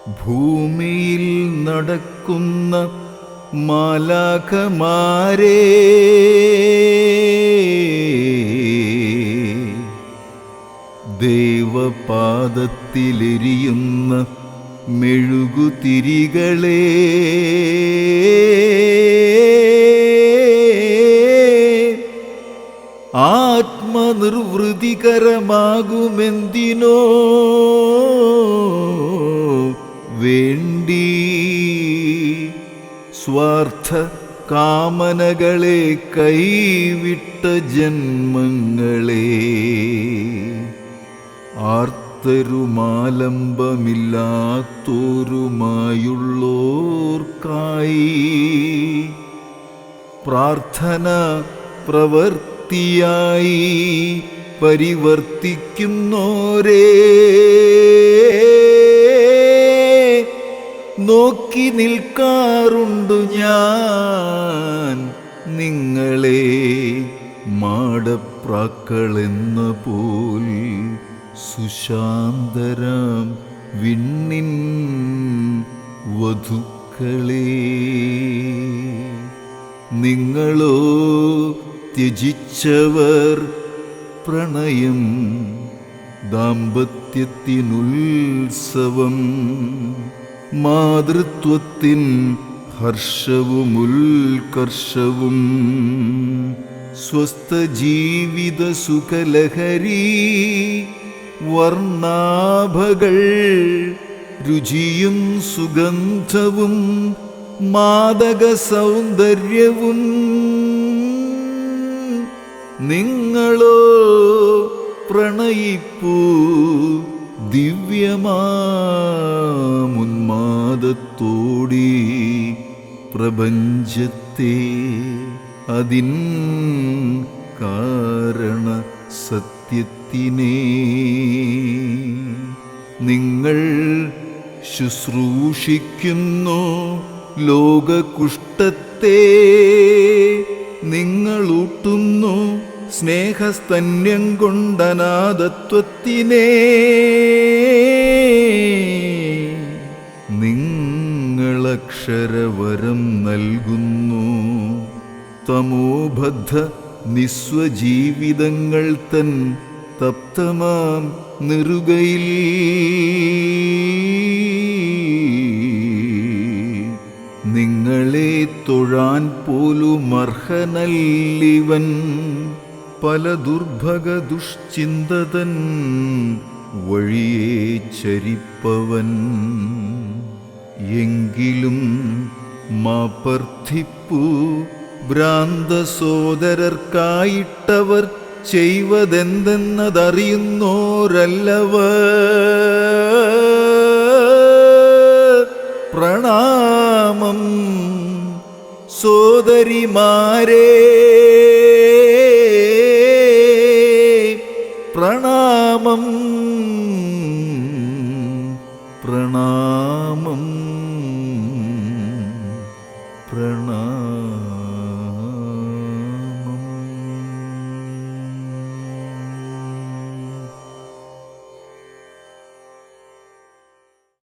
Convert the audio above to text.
ഭൂമിയിൽ നടക്കുന്ന മാലാഖമാരേ, ദൈവപാദത്തിലെരിയുന്ന മെഴുകുതിരികളേ, ആത്മനിർവൃതികരമാകുമെന്തിനോ വേണ്ടി സ്വാർത്ഥ കാമനകളെ കൈവിട്ട ജന്മങ്ങളെ, ആർത്തരുമാലംബമില്ലാത്തോരുമായുള്ളോർക്കായി പ്രാർത്ഥന പ്രവൃത്തിയായി പരിവർത്തിക്കുന്നോരേ, നോക്കി നിൽക്കാറുണ്ടു ഞാൻ നിങ്ങളെ മാടപ്രാക്കളെന്ന പോൽ സുശാന്തരാം വിണ്ണിൻ വധുക്കളേ. നിങ്ങളോ ത്യജിച്ചവർ പ്രണയം, ദാമ്പത്യത്തിനുത്സവം, മാതൃത്വത്തിൻ ഹർഷവും ഉൽക്കർഷവും, സ്വസ്ഥ ജീവിത സുഖലഹരി, വർണ്ണാഭകൾ രുചിയും സുഗന്ധവും മാദക സൗന്ദര്യവും. നിങ്ങളോ പ്രണയിപ്പൂ ദിവ്യമാമുന്മാദത്തോടി പ്രപഞ്ചത്തെ, അതിൻ കാരണ സത്യത്തിനെ. നിങ്ങൾ ശുശ്രൂഷിക്കുന്നു ലോകകുഷ്ഠത്തെ, നിങ്ങളൂട്ടുന്നു സ്നേഹസ്തന്യം കൊണ്ടനാഥത്വത്തിനെ. നിങ്ങളക്ഷരവരം നൽകുന്നു തമോബദ്ധ നിസ്വജീവിതങ്ങൾ തൻ തപ്തമാം നെറുകയിൽ. നിങ്ങളെ തൊഴാൻ പോലും അർഹനല്ലിവൻ, പല ദുർഭഗ ദുഷ്ചിന്തതൻ വഴിയെ ചരിപ്പവൻ. എങ്കിലും മാപ്പർത്ഥിപ്പു ഭ്രാന്ത സോദരർക്കായിട്ടവർ ചെയ്വതെന്തെന്നതറിയുന്നോരല്ലവർ. പ്രണാമം സോദരിമാരേ, പ്രണാമം പ്രണാമം പ്രണാമം.